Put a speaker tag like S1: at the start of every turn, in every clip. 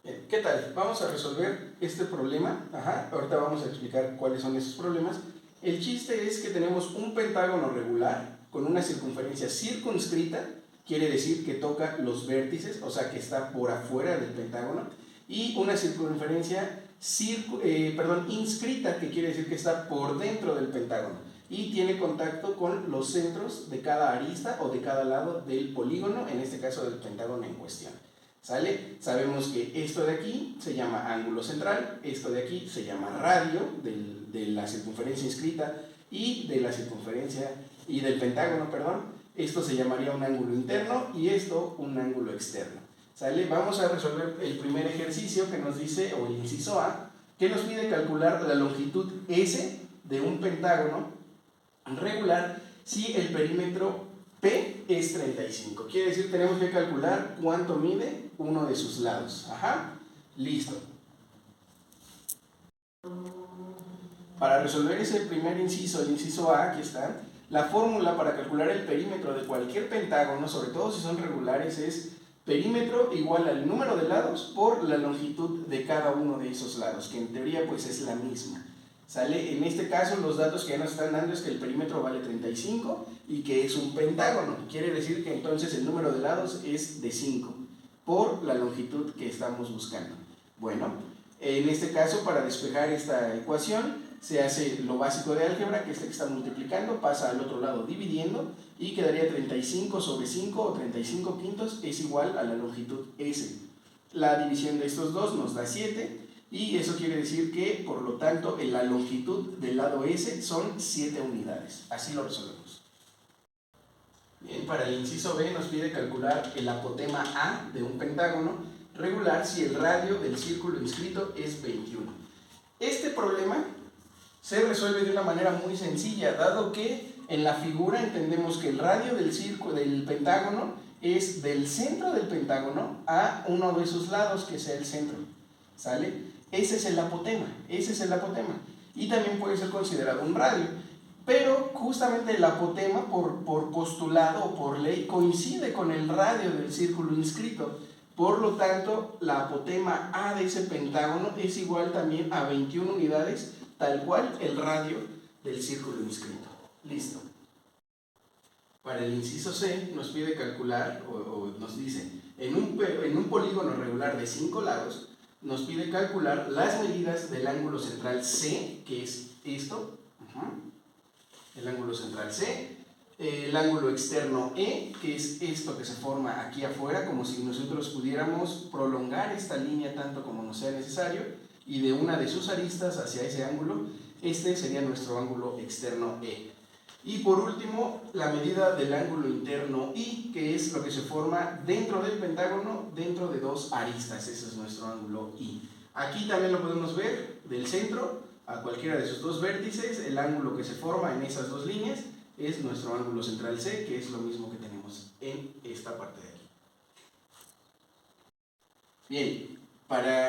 S1: Bien, ¿qué tal? Vamos a resolver este problema. Ahorita vamos a explicar cuáles son esos problemas. El chiste es que tenemos un pentágono regular con una circunferencia circunscrita, quiere decir que toca los vértices, o sea que está por afuera del pentágono, y una circunferencia inscrita, que quiere decir que está por dentro del pentágono y tiene contacto con los centros de cada arista o de cada lado del polígono, en este caso del pentágono en cuestión. ¿Sale? Sabemos que esto de aquí se llama ángulo central, esto de aquí se llama radio de la circunferencia inscrita y de la circunferencia y del pentágono, perdón. Esto se llamaría un ángulo interno y esto un ángulo externo. ¿Sale? Vamos a resolver el primer ejercicio que nos dice, o el inciso A, que nos pide calcular la longitud S de un pentágono regular si el perímetro P es 35. Quiere decir, tenemos que calcular cuánto mide uno de sus lados. Listo. Para resolver ese primer inciso, el inciso A, aquí está, la fórmula para calcular el perímetro de cualquier pentágono, sobre todo si son regulares, es perímetro igual al número de lados por la longitud de cada uno de esos lados, que en teoría pues es la misma. ¿Sale? En este caso los datos que ya nos están dando es que el perímetro vale 35 y que es un pentágono. Quiere decir que entonces el número de lados es de 5 por la longitud que estamos buscando. Bueno, en este caso para despejar esta ecuación se hace lo básico de álgebra, que es el que está multiplicando, pasa al otro lado dividiendo y quedaría 35 sobre 5 o 35 quintos es igual a la longitud S. La división de estos dos nos da 7. Y eso quiere decir que, por lo tanto, la longitud del lado S son 7 unidades. Así lo resolvemos. Bien, para el inciso B nos pide calcular el apotema A de un pentágono regular si el radio del círculo inscrito es 21. Este problema se resuelve de una manera muy sencilla, dado que en la figura entendemos que el radio del pentágono es del centro del pentágono a uno de sus lados, que sea el centro. ¿Sale? Ese es el apotema. Y también puede ser considerado un radio. Pero justamente el apotema, por postulado o por ley, coincide con el radio del círculo inscrito. Por lo tanto, la apotema A de ese pentágono es igual también a 21 unidades, tal cual el radio del círculo inscrito. Listo. Para el inciso C nos pide calcular, o nos dice, en un polígono regular de 5 lados, nos pide calcular las medidas del ángulo central C, que es esto, el ángulo central C, el ángulo externo E, que es esto que se forma aquí afuera, como si nosotros pudiéramos prolongar esta línea tanto como nos sea necesario, y de una de sus aristas hacia ese ángulo, este sería nuestro ángulo externo E. Y por último, la medida del ángulo interno I, que es lo que se forma dentro del pentágono, dentro de dos aristas. Ese es nuestro ángulo I. Aquí también lo podemos ver del centro a cualquiera de sus dos vértices. El ángulo que se forma en esas dos líneas es nuestro ángulo central C, que es lo mismo que tenemos en esta parte de aquí. Bien,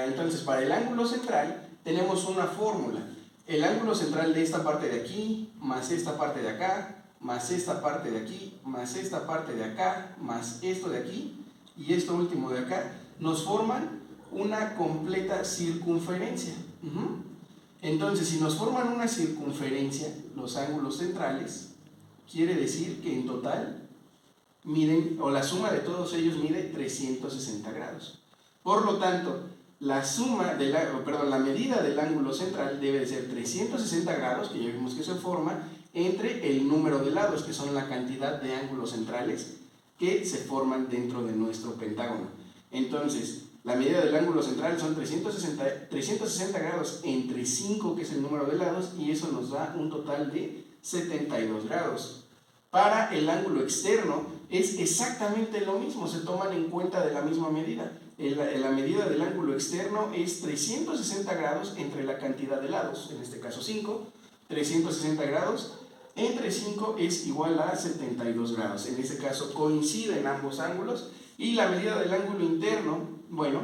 S1: entonces para el ángulo central tenemos una fórmula. El ángulo central de esta parte de aquí, más esta parte de acá, más esta parte de aquí, más esta parte de acá, más esto de aquí y esto último de acá, nos forman una completa circunferencia. Entonces, si nos forman una circunferencia, los ángulos centrales, quiere decir que en total miden, o la suma de todos ellos mide 360 grados. Por lo tanto, la medida del ángulo central debe de ser 360 grados, que ya vimos que se forma, entre el número de lados, que son la cantidad de ángulos centrales que se forman dentro de nuestro pentágono. Entonces, la medida del ángulo central son 360 grados entre 5, que es el número de lados, y eso nos da un total de 72 grados. Para el ángulo externo es exactamente lo mismo, se toman en cuenta de la misma medida. La medida del ángulo externo es 360 grados entre la cantidad de lados, en este caso 5, 360 grados entre 5 es igual a 72 grados. En este caso coinciden ambos ángulos. Y la medida del ángulo interno, bueno,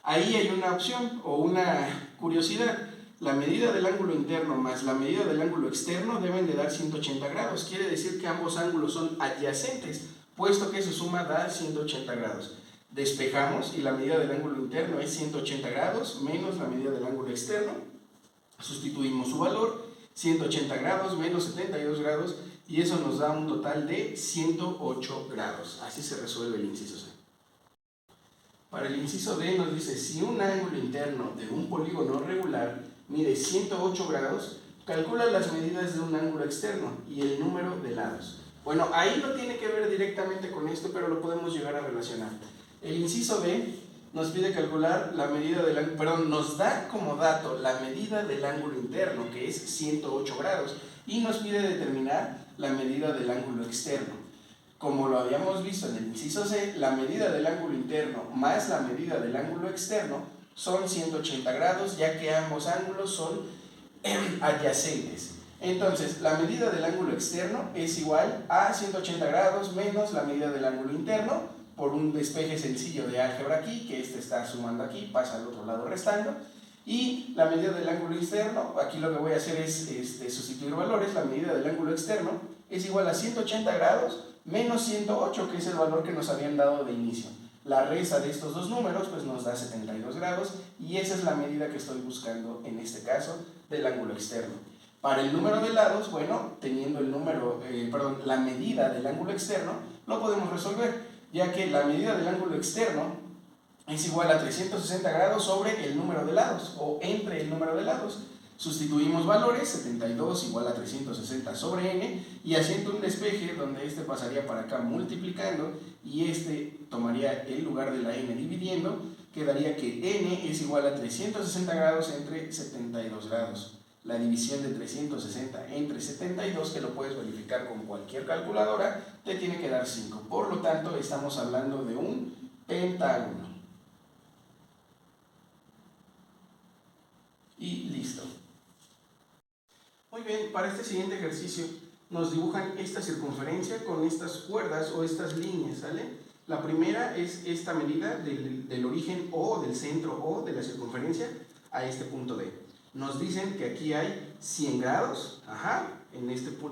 S1: ahí hay una opción o una curiosidad. La medida del ángulo interno más la medida del ángulo externo deben de dar 180 grados. Quiere decir que ambos ángulos son adyacentes, puesto que su suma da 180 grados. Despejamos y la medida del ángulo interno es 180 grados menos la medida del ángulo externo. Sustituimos su valor, 180 grados menos 72 grados, y eso nos da un total de 108 grados. Así se resuelve el inciso C. Para el inciso D nos dice, si un ángulo interno de un polígono regular mide 108 grados, calcula las medidas de un ángulo externo y el número de lados. Bueno, ahí no tiene que ver directamente con esto, pero lo podemos llegar a relacionar. El inciso D nos pide calcular la medida del ángulo, perdón, nos da como dato la medida del ángulo interno, que es 108 grados, y nos pide determinar la medida del ángulo externo. Como lo habíamos visto en el inciso C, la medida del ángulo interno más la medida del ángulo externo son 180 grados, ya que ambos ángulos son adyacentes. Entonces, la medida del ángulo externo es igual a 180 grados menos la medida del ángulo interno, por un despeje sencillo de álgebra aquí, que este está sumando aquí, pasa al otro lado restando, y la medida del ángulo externo, aquí lo que voy a hacer es sustituir valores. La medida del ángulo externo es igual a 180 grados menos 108, que es el valor que nos habían dado de inicio. La resta de estos dos números pues nos da 72 grados, y esa es la medida que estoy buscando en este caso del ángulo externo. Para el número de lados, bueno, teniendo el la medida del ángulo externo, lo podemos resolver, ya que la medida del ángulo externo es igual a 360 grados sobre el número de lados, o entre el número de lados. Sustituimos valores, 72 igual a 360 sobre n, y haciendo un despeje donde este pasaría para acá multiplicando, y este tomaría el lugar de la n dividiendo, quedaría que n es igual a 360 grados entre 72 grados. La división de 360 entre 72, que lo puedes verificar con cualquier calculadora, te tiene que dar 5. Por lo tanto, estamos hablando de un pentágono. Y listo. Muy bien, para este siguiente ejercicio nos dibujan esta circunferencia con estas cuerdas o estas líneas, ¿sale? La primera es esta medida del origen O, del centro O de la circunferencia a este punto D. Nos dicen que aquí hay 100 grados,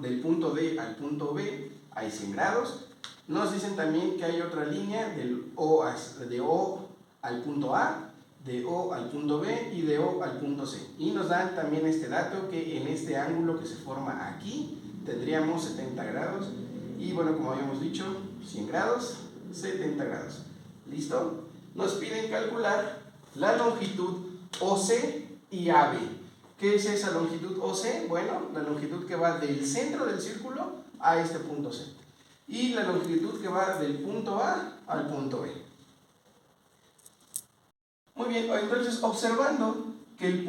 S1: del punto D al punto B hay 100 grados. Nos dicen también que hay otra línea de O al punto A, de O al punto B y de O al punto C. Y nos dan también este dato, que en este ángulo que se forma aquí tendríamos 70 grados. Y bueno, como habíamos dicho, 100 grados, 70 grados. ¿Listo? Nos piden calcular la longitud OC y AB. ¿Qué es esa longitud OC? Bueno, la longitud que va del centro del círculo a este punto C. Y la longitud que va del punto A al punto B. Muy bien, entonces observando que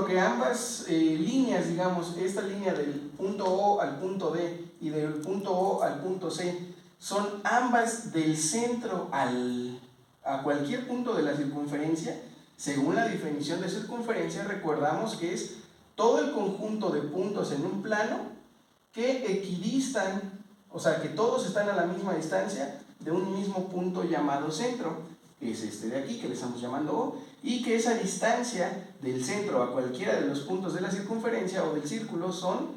S1: que ambas líneas, digamos, esta línea del punto O al punto D y del punto O al punto C, son ambas del centro a cualquier punto de la circunferencia. Según la definición de circunferencia, recordamos que es todo el conjunto de puntos en un plano que equidistan, o sea, que todos están a la misma distancia de un mismo punto llamado centro, que es este de aquí, que le estamos llamando O, y que esa distancia del centro a cualquiera de los puntos de la circunferencia o del círculo son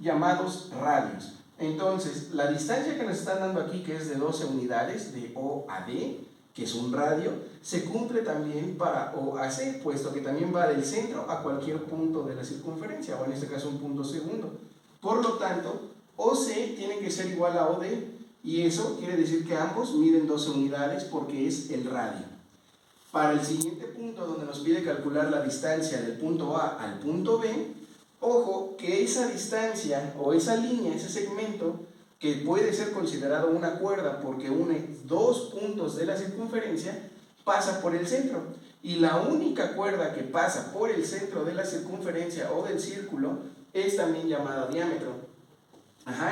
S1: llamados radios. Entonces, la distancia que nos están dando aquí, que es de 12 unidades, de O a D, que es un radio, se cumple también para O a C, puesto que también va del centro a cualquier punto de la circunferencia, o en este caso un punto segundo. Por lo tanto, OC tiene que ser igual a OD, y eso quiere decir que ambos miden 12 unidades porque es el radio. Para el siguiente punto, donde nos pide calcular la distancia del punto A al punto B, ojo que esa distancia o esa línea, ese segmento, que puede ser considerado una cuerda porque une dos puntos de la circunferencia, pasa por el centro. Y la única cuerda que pasa por el centro de la circunferencia o del círculo es también llamada diámetro.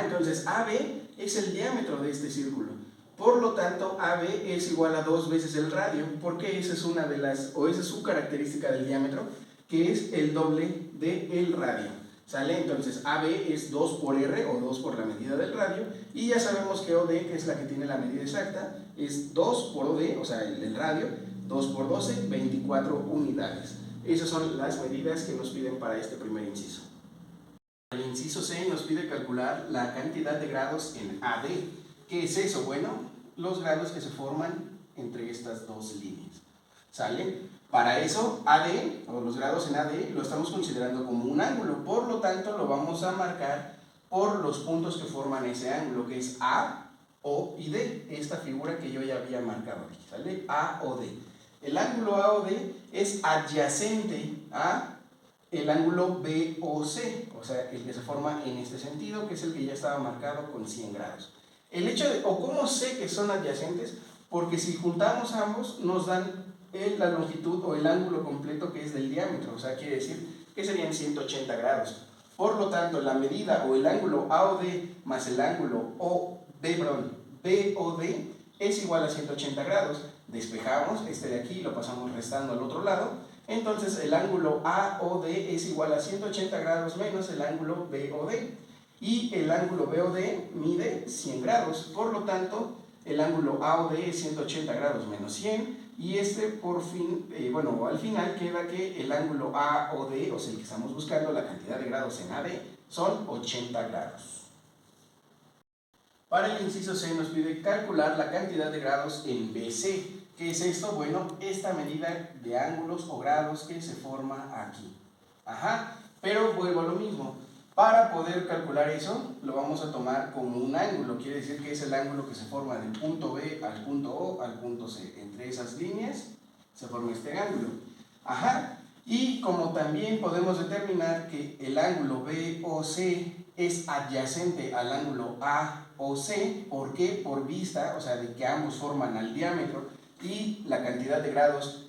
S1: Entonces AB es el diámetro de este círculo. Por lo tanto, AB es igual a 2 veces el radio, porque esa es esa es su característica del diámetro, que es el doble del radio. ¿Sale? Entonces AB es 2 por R, o 2 por la medida del radio, y ya sabemos que OD, que es la que tiene la medida exacta, es 2 por OD, o sea, el radio, 2 por 12, 24 unidades. Esas son las medidas que nos piden para este primer inciso. El inciso C nos pide calcular la cantidad de grados en AD. ¿Qué es eso? Bueno, los grados que se forman entre estas dos líneas. ¿Sale? Para eso, AD, o los grados en AD, lo estamos considerando como un ángulo, por lo tanto lo vamos a marcar por los puntos que forman ese ángulo, que es A, O y D, esta figura que yo ya había marcado aquí, ¿sale? A o D. El ángulo A o D es adyacente a el ángulo BOC, o sea, el que se forma en este sentido, que es el que ya estaba marcado con 100 grados. El hecho de, o cómo sé que son adyacentes, porque si juntamos ambos nos dan la longitud o el ángulo completo que es del diámetro, o sea, quiere decir que serían 180 grados. Por lo tanto, la medida o el ángulo AOD más el ángulo BOD es igual a 180 grados. Despejamos este de aquí y lo pasamos restando al otro lado. Entonces, el ángulo AOD es igual a 180 grados menos el ángulo BOD. Y el ángulo BOD mide 100 grados. Por lo tanto, el ángulo AOD es 180 grados menos 100. Y por fin, al final queda que el ángulo AOD, o sea, el que estamos buscando, la cantidad de grados en AD, son 80 grados. Para el inciso C nos pide calcular la cantidad de grados en BC. ¿Qué es esto? Bueno, esta medida de ángulos o grados que se forma aquí. Pero vuelvo a lo mismo. Para poder calcular eso, lo vamos a tomar como un ángulo. Quiere decir que es el ángulo que se forma del punto B al punto O al punto C. Entre esas líneas se forma este ángulo. Y como también podemos determinar que el ángulo BOC es adyacente al ángulo AOC. ¿Por qué? Por vista, o sea, de que ambos forman al diámetro y la cantidad de grados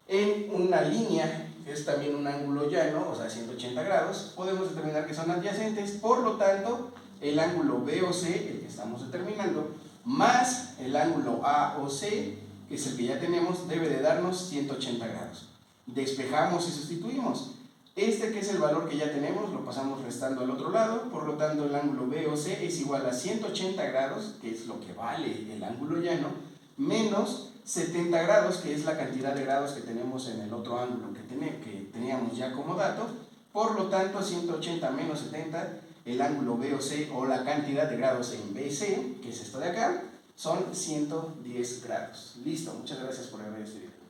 S1: en una línea, que es también un ángulo llano, o sea 180 grados, podemos determinar que son adyacentes. Por lo tanto, el ángulo BOC, el que estamos determinando, más el ángulo AOC, que es el que ya tenemos, debe de darnos 180 grados. Despejamos y sustituimos. Este que es el valor que ya tenemos, lo pasamos restando al otro lado, por lo tanto el ángulo BOC es igual a 180 grados, que es lo que vale el ángulo llano, menos 70 grados, que es la cantidad de grados que tenemos en el otro ángulo que teníamos ya como dato. Por lo tanto, 180 menos 70, el ángulo BOC o la cantidad de grados en BC, que es esto de acá, son 110 grados. Listo, muchas gracias por haber estudiado.